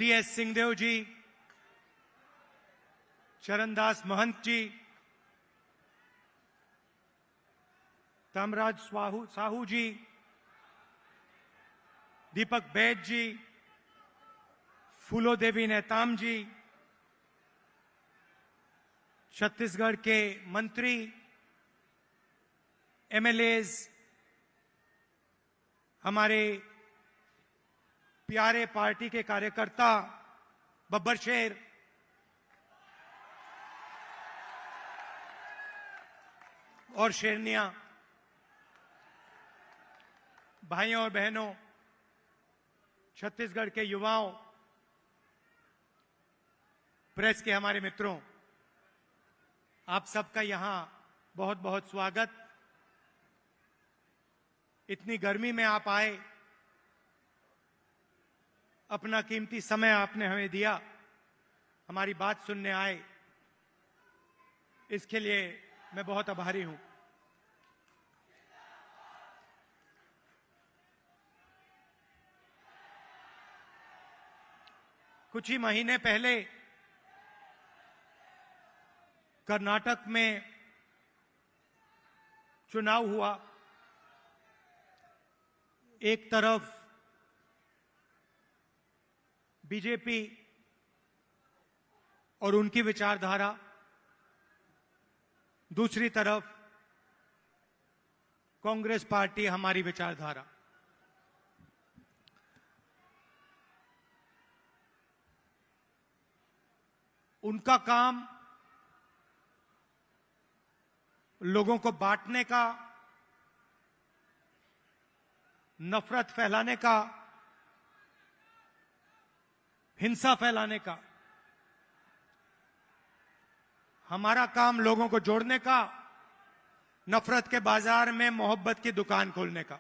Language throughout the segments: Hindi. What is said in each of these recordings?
टी.एस. सिंहदेव जी, चरणदास महंत जी, तामराज साहू जी, दीपक बैद जी, फूलो देवी नेताम जी, छत्तीसगढ़ के मंत्री, एमएलएज, हमारे प्यारे पार्टी के कार्यकर्ता, बब्बर शेर, और शेरनिया, भाइयों और बहनों, छत्तीसगढ़ के युवाओं, प्रेस के हमारे मित्रों, आप सबका यहां बहुत बहुत स्वागत। इतनी गर्मी में आप आए, अपना कीमती समय आपने हमें दिया, हमारी बात सुनने आए, इसके लिए मैं बहुत आभारी हूं। कुछ ही महीने पहले कर्नाटक में चुनाव हुआ। एक तरफ बीजेपी और उनकी विचारधारा, दूसरी तरफ कांग्रेस पार्टी, हमारी विचारधारा। उनका काम लोगों को बांटने का, नफरत फैलाने का, हिंसा फैलाने का। हमारा काम लोगों को जोड़ने का, नफरत के बाजार में मोहब्बत की दुकान खोलने का।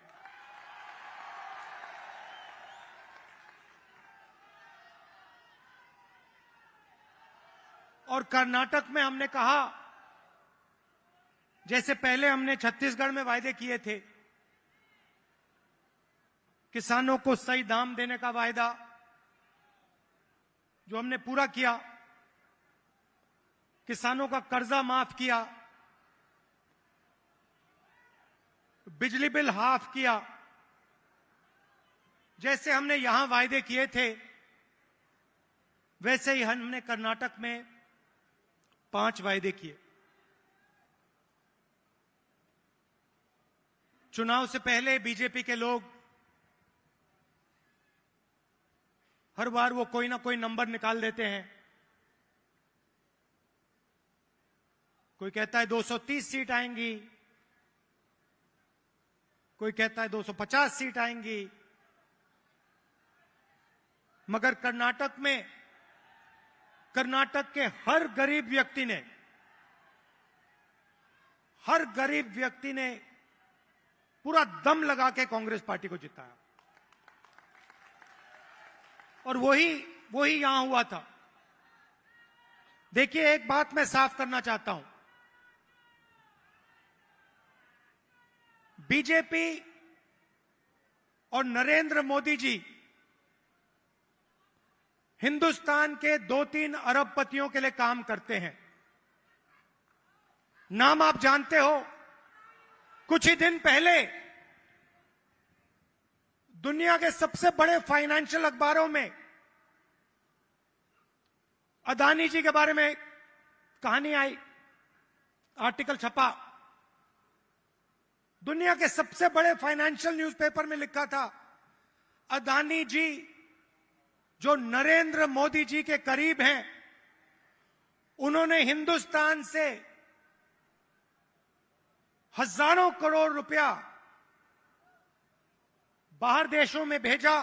और कर्नाटक में हमने कहा, जैसे पहले हमने छत्तीसगढ़ में वायदे किए थे, किसानों को सही दाम देने का वायदा जो हमने पूरा किया, किसानों का कर्जा माफ किया, बिजली बिल हाफ किया, जैसे हमने यहां वायदे किए थे, वैसे ही हमने कर्नाटक में 5 वायदे किए। चुनाव से पहले बीजेपी के लोग हर बार वो कोई ना कोई नंबर निकाल देते हैं। कोई कहता है 230 सीट आएंगी, कोई कहता है 250 सीट आएंगी, मगर कर्नाटक में, कर्नाटक के हर गरीब व्यक्ति ने पूरा दम लगा के कांग्रेस पार्टी को जिताया। और वही यहां हुआ था। देखिए, एक बात मैं साफ करना चाहता हूं, बीजेपी और नरेंद्र मोदी जी हिंदुस्तान के 2-3 अरबपतियों के लिए काम करते हैं। नाम आप जानते हो। कुछ ही दिन पहले दुनिया के सबसे बड़े फाइनेंशियल अखबारों में अदानी जी के बारे में कहानी आई, आर्टिकल छपा। दुनिया के सबसे बड़े फाइनेंशियल न्यूज़पेपर में लिखा था, अदानी जी जो नरेंद्र मोदी जी के करीब हैं, उन्होंने हिंदुस्तान से हजारों करोड़ रुपया बाहर देशों में भेजा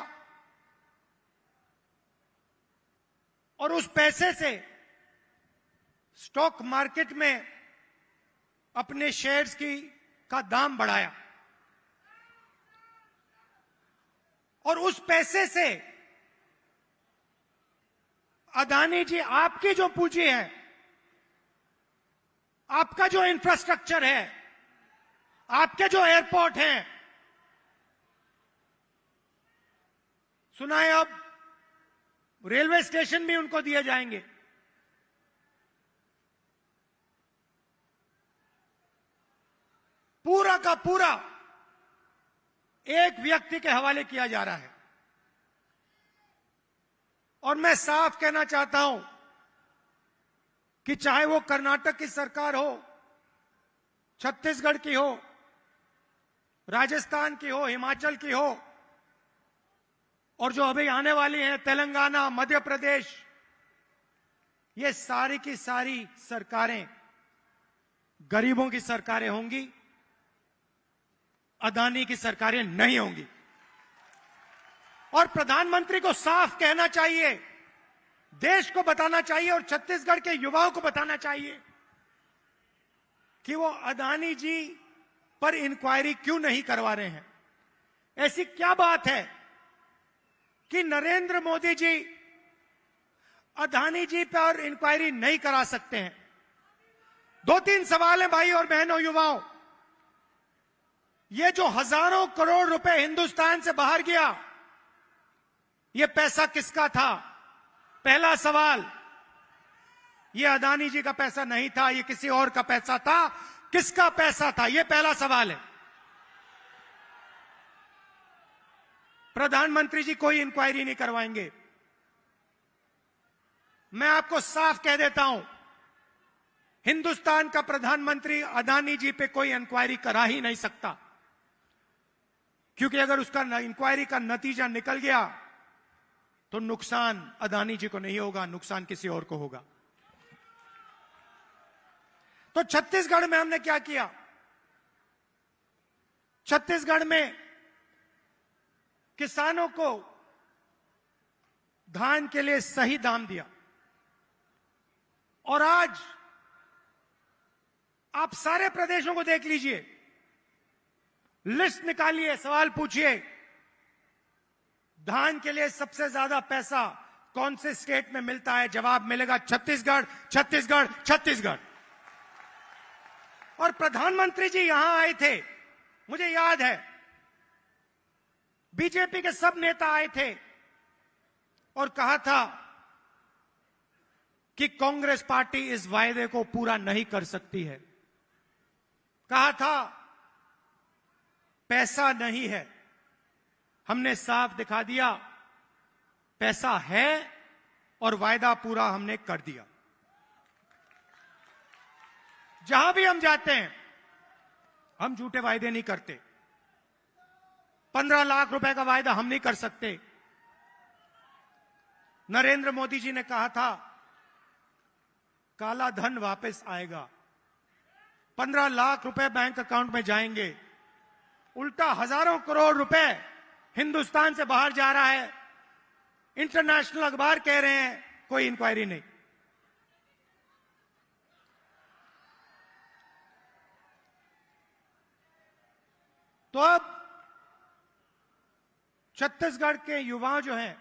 और उस पैसे से स्टॉक मार्केट में अपने शेयर्स का दाम बढ़ाया। और उस पैसे से अदानी जी, आपकी जो पूंजी है, आपका जो इंफ्रास्ट्रक्चर है, आपके जो एयरपोर्ट हैं, सुना है अब रेलवे स्टेशन भी उनको दिए जाएंगे। पूरा का पूरा एक व्यक्ति के हवाले किया जा रहा है। और मैं साफ कहना चाहता हूं कि चाहे वो कर्नाटक की सरकार हो, छत्तीसगढ़ की हो, राजस्थान की हो, हिमाचल की हो, और जो अभी आने वाली हैं तेलंगाना, मध्य प्रदेश, ये सारी की सारी सरकारें गरीबों की सरकारें होंगी, अदानी की सरकारें नहीं होंगी। और प्रधानमंत्री को साफ कहना चाहिए, देश को बताना चाहिए और छत्तीसगढ़ के युवाओं को बताना चाहिए कि वो अदानी जी पर इंक्वायरी क्यों नहीं करवा रहे हैं। ऐसी क्या बात है कि नरेंद्र मोदी जी अदानी जी पर इंक्वायरी नहीं करा सकते हैं? 2-3 सवाल हैं भाई और बहनों, युवाओं। ये जो हजारों करोड़ रुपए हिंदुस्तान से बाहर गया, ये पैसा किसका था? पहला सवाल, ये अदानी जी का पैसा नहीं था, ये किसी और का पैसा था। किसका पैसा था? ये पहला सवाल है। प्रधानमंत्री जी कोई इंक्वायरी नहीं करवाएंगे। मैं आपको साफ कह देता हूं, हिंदुस्तान का प्रधानमंत्री अदानी जी पे कोई इंक्वायरी करा ही नहीं सकता, क्योंकि अगर उसका इंक्वायरी का नतीजा निकल गया तो नुकसान अदानी जी को नहीं होगा, नुकसान किसी और को होगा। तो छत्तीसगढ़ में हमने क्या किया? छत्तीसगढ़ में किसानों को धान के लिए सही दाम दिया। और आज आप सारे प्रदेशों को देख लीजिए, लिस्ट निकालिए, सवाल पूछिए, धान के लिए सबसे ज्यादा पैसा कौन से स्टेट में मिलता है? जवाब मिलेगा छत्तीसगढ़, छत्तीसगढ़, छत्तीसगढ़। और प्रधानमंत्री जी यहां आए थे, मुझे याद है, बीजेपी के सब नेता आए थे और कहा था कि कांग्रेस पार्टी इस वायदे को पूरा नहीं कर सकती है। कहा था पैसा नहीं है। हमने साफ दिखा दिया, पैसा है और वायदा पूरा हमने कर दिया। जहां भी हम जाते हैं, हम झूठे वायदे नहीं करते। 15 लाख रुपए का वायदा हम नहीं कर सकते। नरेंद्र मोदी जी ने कहा था काला धन वापस आएगा, 15 लाख रुपए बैंक अकाउंट में जाएंगे। उल्टा हजारों करोड़ रुपए हिंदुस्तान से बाहर जा रहा है। इंटरनेशनल अखबार कह रहे हैं कोई इंक्वायरी नहीं। तो अब छत्तीसगढ़ के युवा जो हैं,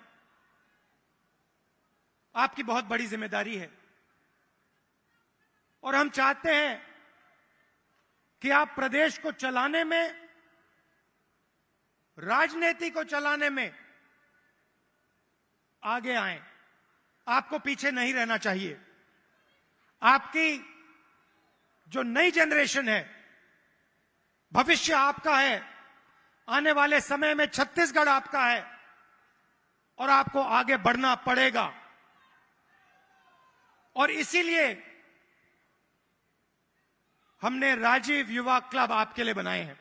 आपकी बहुत बड़ी जिम्मेदारी है और हम चाहते हैं कि आप प्रदेश को चलाने में, राजनीति को चलाने में आगे आएं। आपको पीछे नहीं रहना चाहिए। आपकी जो नई जनरेशन है, भविष्य आपका है। आने वाले समय में छत्तीसगढ़ आपका है और आपको आगे बढ़ना पड़ेगा। और इसीलिए हमने राजीव युवा क्लब आपके लिए बनाए हैं।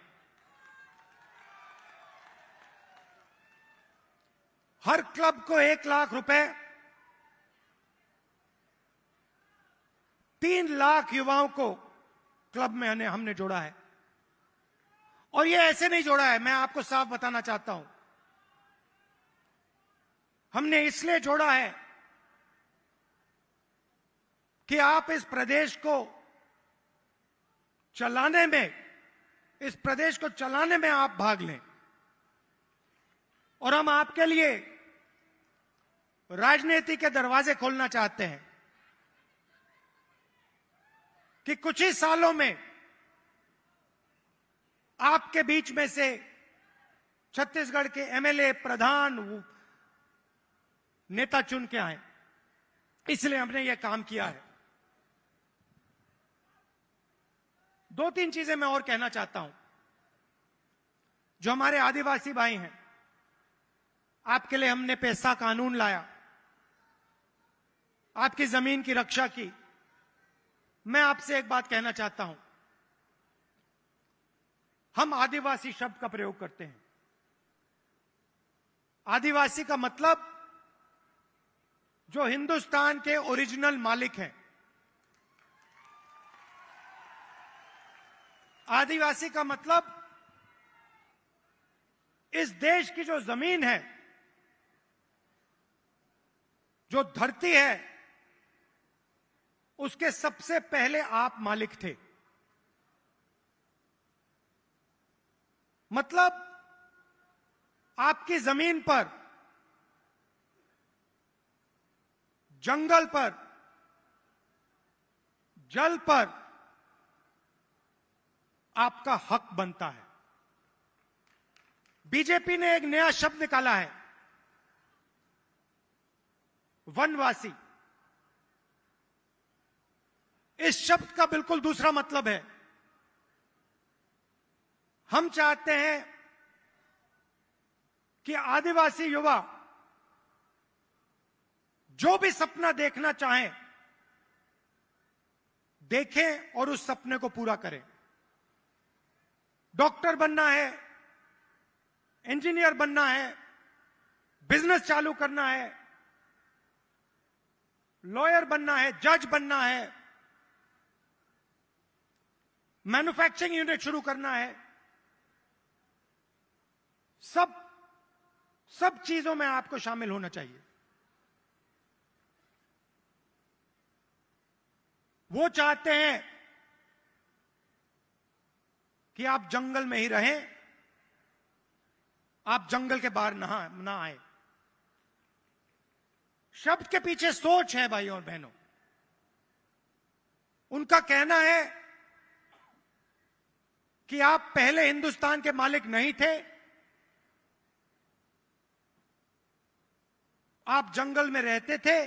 हर क्लब को 1 लाख रुपए, 3 लाख युवाओं को क्लब में हमने जोड़ा है। और ये ऐसे नहीं जोड़ा है, मैं आपको साफ बताना चाहता हूं। हमने इसलिए जोड़ा है कि आप इस प्रदेश को चलाने में, इस प्रदेश को चलाने में आप भाग लें। और हम आपके लिए राजनीति के दरवाजे खोलना चाहते हैं कि कुछ ही सालों में आपके बीच में से छत्तीसगढ़ के एमएलए, प्रधान, नेता चुन के आए, इसलिए हमने यह काम किया है। दो तीन चीजें मैं और कहना चाहता हूं। जो हमारे आदिवासी भाई हैं, आपके लिए हमने पैसा कानून लाया, आपकी जमीन की रक्षा की। मैं आपसे एक बात कहना चाहता हूं, हम आदिवासी शब्द का प्रयोग करते हैं। आदिवासी का मतलब जो हिंदुस्तान के ओरिजिनल मालिक हैं। आदिवासी का मतलब इस देश की जो जमीन है, जो धरती है, उसके सबसे पहले आप मालिक थे। मतलब आपकी जमीन पर, जंगल पर, जल पर आपका हक बनता है। बीजेपी ने एक नया शब्द निकाला है, वनवासी। इस शब्द का बिल्कुल दूसरा मतलब है। हम चाहते हैं कि आदिवासी युवा जो भी सपना देखना चाहें, देखें और उस सपने को पूरा करें। डॉक्टर बनना है, इंजीनियर बनना है, बिजनेस चालू करना है, लॉयर बनना है, जज बनना है, मैन्युफैक्चरिंग यूनिट शुरू करना है, सब चीजों में आपको शामिल होना चाहिए। वो चाहते हैं कि आप जंगल में ही रहें, आप जंगल के बाहर ना आए। शब्द के पीछे सोच है भाइयों और बहनों। उनका कहना है कि आप पहले हिंदुस्तान के मालिक नहीं थे, आप जंगल में रहते थे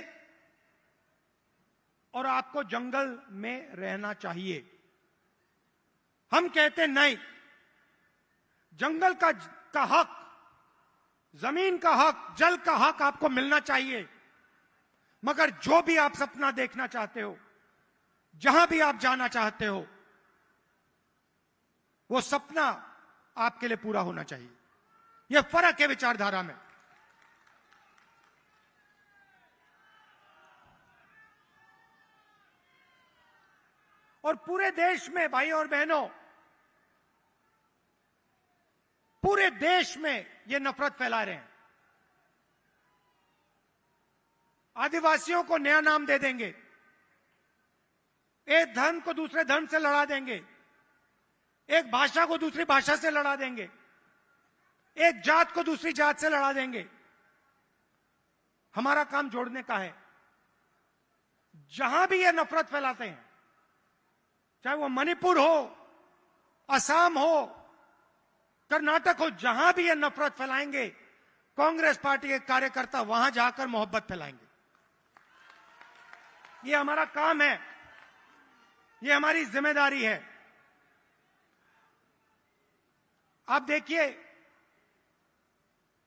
और आपको जंगल में रहना चाहिए। हम कहते नहीं, जंगल का हक, जमीन का हक, जल का हक आपको मिलना चाहिए। मगर जो भी आप सपना देखना चाहते हो, जहां भी आप जाना चाहते हो, वो सपना आपके लिए पूरा होना चाहिए। यह फर्क है विचारधारा में। और पूरे देश में भाई और बहनों, पूरे देश में ये नफरत फैला रहे हैं। आदिवासियों को नया नाम दे देंगे, एक धर्म को दूसरे धर्म से लड़ा देंगे, एक भाषा को दूसरी भाषा से लड़ा देंगे, एक जात को दूसरी जात से लड़ा देंगे। हमारा काम जोड़ने का है। जहां भी ये नफरत फैलाते हैं, चाहे वो मणिपुर हो, असम हो, कर्नाटक हो, जहां भी ये नफरत फैलाएंगे, कांग्रेस पार्टी के कार्यकर्ता वहां जाकर मोहब्बत फैलाएंगे। ये हमारा काम है, ये हमारी जिम्मेदारी है। आप देखिए,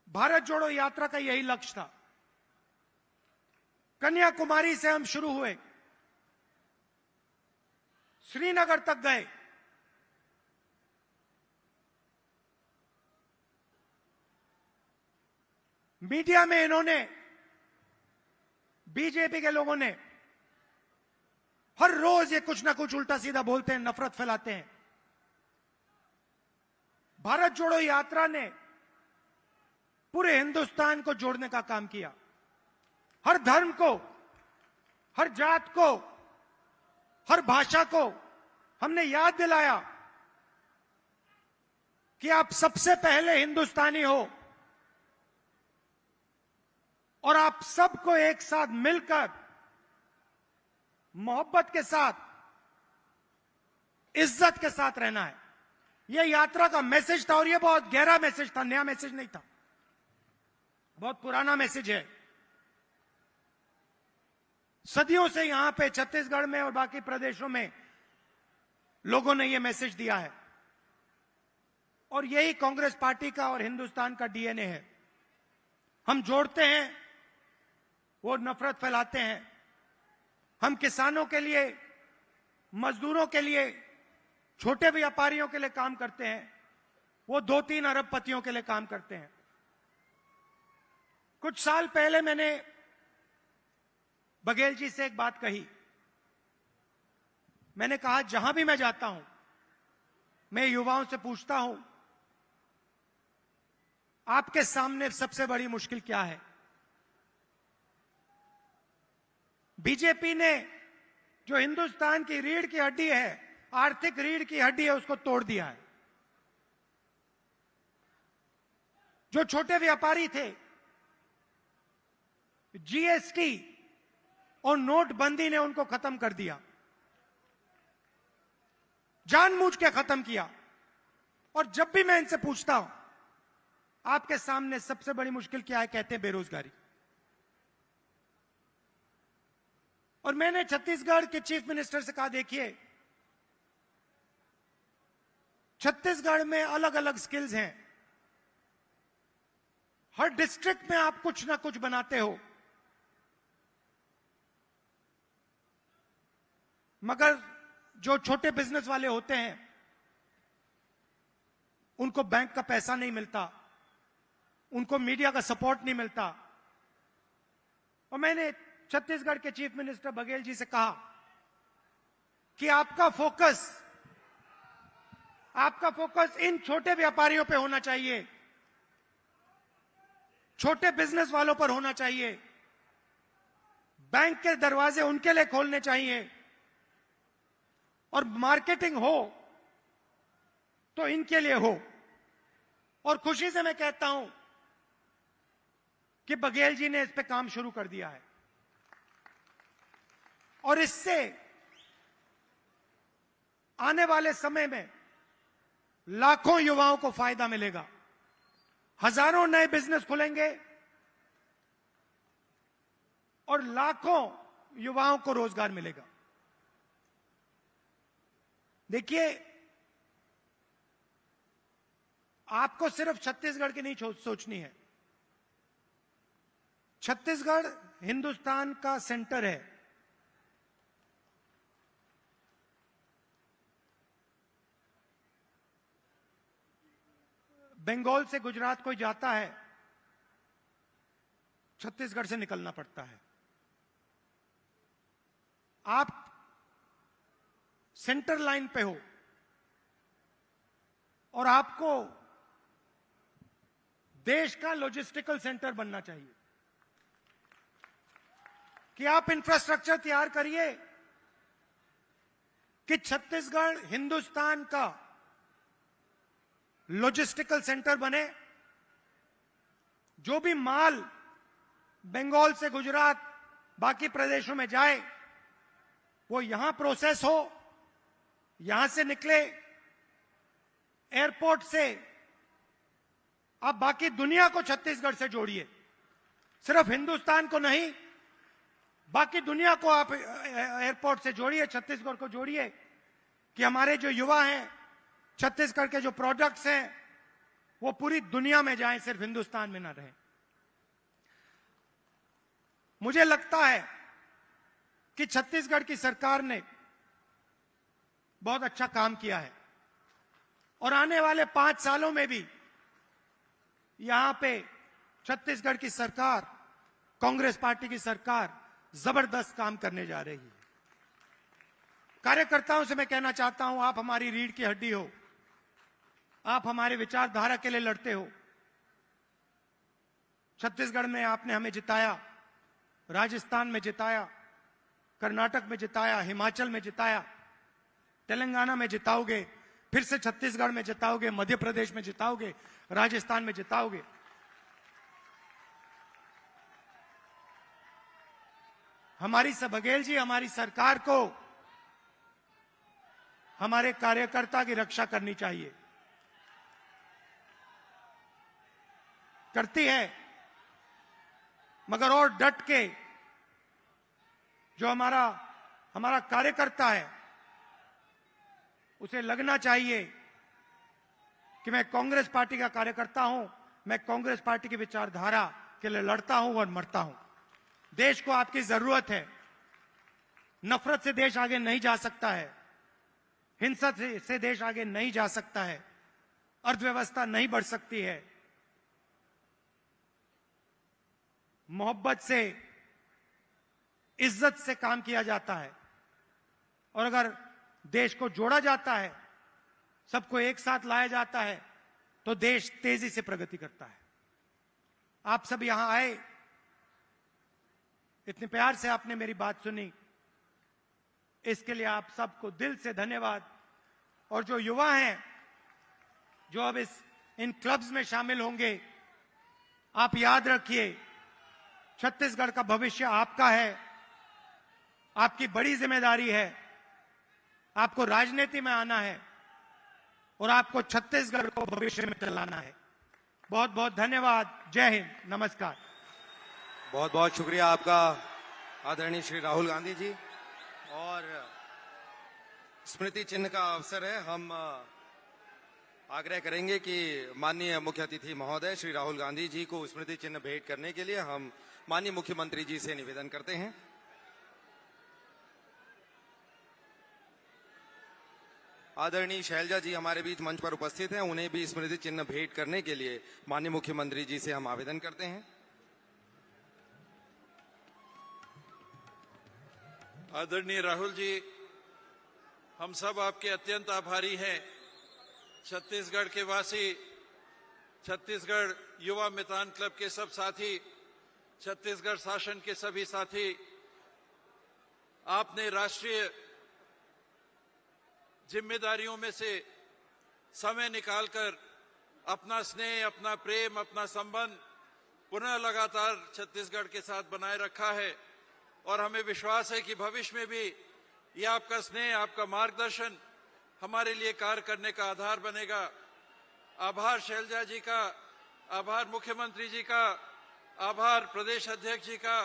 भारत जोड़ो यात्रा का यही लक्ष्य था। कन्याकुमारी से हम शुरू हुए, श्रीनगर तक गए, मीडिया में इन्होंने, बीजेपी के लोगों ने हर रोज ये कुछ ना कुछ उल्टा सीधा बोलते हैं, नफरत फैलाते हैं। भारत जोड़ो यात्रा ने पूरे हिंदुस्तान को जोड़ने का काम किया। हर धर्म को, हर जात को, हर भाषा को हमने याद दिलाया कि आप सबसे पहले हिंदुस्तानी हो और आप सबको एक साथ मिलकर मोहब्बत के साथ, इज्जत के साथ रहना है। यह यात्रा का मैसेज था और यह बहुत गहरा मैसेज था, नया मैसेज नहीं था, बहुत पुराना मैसेज है। सदियों से यहां पे छत्तीसगढ़ में और बाकी प्रदेशों में लोगों ने यह मैसेज दिया है और यही कांग्रेस पार्टी का और हिंदुस्तान का डीएनए है। हम जोड़ते हैं, वो नफरत फैलाते हैं। हम किसानों के लिए, मजदूरों के लिए, छोटे व्यापारियों के लिए काम करते हैं, वो 2-3 अरबपतियों के लिए काम करते हैं। कुछ साल पहले मैंने बघेल जी से एक बात कही। मैंने कहा, जहां भी मैं जाता हूं, मैं युवाओं से पूछता हूं, आपके सामने सबसे बड़ी मुश्किल क्या है? बीजेपी ने जो हिंदुस्तान की रीढ़ की हड्डी है, आर्थिक रीढ़ की हड्डी है, उसको तोड़ दिया है। जो छोटे व्यापारी थे, जीएसटी और नोटबंदी ने उनको खत्म कर दिया, जानबूझ के खत्म किया। और जब भी मैं इनसे पूछता हूं, आपके सामने सबसे बड़ी मुश्किल क्या है, कहते हैं बेरोजगारी। और मैंने छत्तीसगढ़ के चीफ मिनिस्टर से कहा, देखिए, छत्तीसगढ़ में अलग अलग स्किल्स हैं, हर डिस्ट्रिक्ट में आप कुछ ना कुछ बनाते हो, मगर जो छोटे बिजनेस वाले होते हैं उनको बैंक का पैसा नहीं मिलता, उनको मीडिया का सपोर्ट नहीं मिलता। और मैंने छत्तीसगढ़ के चीफ मिनिस्टर बघेल जी से कहा कि आपका फोकस इन छोटे व्यापारियों पे होना चाहिए, छोटे बिजनेस वालों पर होना चाहिए। बैंक के दरवाजे उनके लिए खोलने चाहिए और मार्केटिंग हो तो इनके लिए हो। और खुशी से मैं कहता हूं कि बघेल जी ने इस पे काम शुरू कर दिया है और इससे आने वाले समय में लाखों युवाओं को फायदा मिलेगा, हजारों नए बिजनेस खुलेंगे और लाखों युवाओं को रोजगार मिलेगा। देखिए, आपको सिर्फ छत्तीसगढ़ की नहीं सोचनी है। छत्तीसगढ़ हिंदुस्तान का सेंटर है। बंगाल से गुजरात कोई जाता है, छत्तीसगढ़ से निकलना पड़ता है। आप सेंटर लाइन पे हो और आपको देश का लॉजिस्टिकल सेंटर बनना चाहिए कि आप इंफ्रास्ट्रक्चर तैयार करिए कि छत्तीसगढ़ हिंदुस्तान का लॉजिस्टिकल सेंटर बने। जो भी माल बंगाल से गुजरात बाकी प्रदेशों में जाए वो यहां प्रोसेस हो, यहां से निकले, एयरपोर्ट से आप बाकी दुनिया को छत्तीसगढ़ से जोड़िए। सिर्फ हिंदुस्तान को नहीं, बाकी दुनिया को आप एयरपोर्ट से जोड़िए, छत्तीसगढ़ को जोड़िए कि हमारे जो युवा हैं, छत्तीसगढ़ के जो प्रोडक्ट्स हैं वो पूरी दुनिया में जाएं, सिर्फ हिंदुस्तान में ना रहें। मुझे लगता है कि छत्तीसगढ़ की सरकार ने बहुत अच्छा काम किया है और आने वाले 5 सालों में भी यहां पे छत्तीसगढ़ की सरकार, कांग्रेस पार्टी की सरकार जबरदस्त काम करने जा रही है। कार्यकर्ताओं से मैं कहना चाहता हूं, आप हमारी रीढ़ की हड्डी हो, आप हमारे विचारधारा के लिए लड़ते हो। छत्तीसगढ़ में आपने हमें जिताया, राजस्थान में जिताया, कर्नाटक में जिताया, हिमाचल में जिताया, तेलंगाना में जिताओगे, फिर से छत्तीसगढ़ में जिताओगे, मध्य प्रदेश में जिताओगे, राजस्थान में जिताओगे। हमारी बघेल जी, हमारी सरकार को हमारे कार्यकर्ता की रक्षा करनी चाहिए, करती है, मगर और डट के जो हमारा कार्यकर्ता है, उसे लगना चाहिए कि मैं कांग्रेस पार्टी का कार्यकर्ता हूं, मैं कांग्रेस पार्टी की विचारधारा के लिए लड़ता हूं और मरता हूं। देश को आपकी जरूरत है। नफरत से देश आगे नहीं जा सकता है, हिंसा से देश आगे नहीं जा सकता है, अर्थव्यवस्था नहीं बढ़ सकती है। मोहब्बत से, इज्जत से काम किया जाता है, और अगर देश को जोड़ा जाता है, सबको एक साथ लाया जाता है, तो देश तेजी से प्रगति करता है। आप सब यहां आए, इतने प्यार से आपने मेरी बात सुनी, इसके लिए आप सबको दिल से धन्यवाद। और जो युवा हैं, जो अब इन क्लब्स में शामिल होंगे, आप याद रखिए, छत्तीसगढ़ का भविष्य आपका है, आपकी बड़ी जिम्मेदारी है। आपको राजनीति में आना है और आपको छत्तीसगढ़ को भविष्य में चलाना है। बहुत बहुत धन्यवाद। जय हिंद, नमस्कार। बहुत बहुत शुक्रिया आपका आदरणीय श्री राहुल गांधी जी। और स्मृति चिन्ह का अवसर है, हम आग्रह करेंगे कि माननीय मुख्य अतिथि महोदय श्री राहुल गांधी जी को स्मृति चिन्ह भेंट करने के लिए हम माननीय मुख्यमंत्री जी से निवेदन करते हैं। आदरणीय शैलजा जी हमारे बीच मंच पर उपस्थित हैं, उन्हें भी स्मृति चिन्ह भेंट करने के लिए माननीय मुख्यमंत्री जी से हम आवेदन करते हैं। आदरणीय राहुल जी, हम सब आपके अत्यंत आभारी हैं। छत्तीसगढ़ के वासी, छत्तीसगढ़ युवा मितान क्लब के सब साथी, छत्तीसगढ़ शासन के सभी साथी, आपने राष्ट्रीय जिम्मेदारियों में से समय निकालकर अपना स्नेह, अपना प्रेम, अपना संबंध पुनः लगातार छत्तीसगढ़ के साथ बनाए रखा है। और हमें विश्वास है कि भविष्य में भी ये आपका स्नेह, आपका मार्गदर्शन हमारे लिए कार्य करने का आधार बनेगा। आभार शैलजा जी का, आभार मुख्यमंत्री जी का, आभार प्रदेश अध्यक्ष जी का,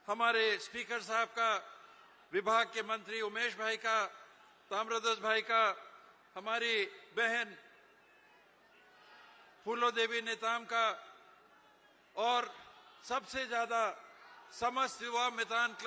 हमारे स्पीकर साहब का, विभाग के मंत्री उमेश भाई का, ताम्रध्वज भाई का, हमारी बहन फूलो देवी नेताम का, और सबसे ज्यादा समस्त युवा मितान क्लब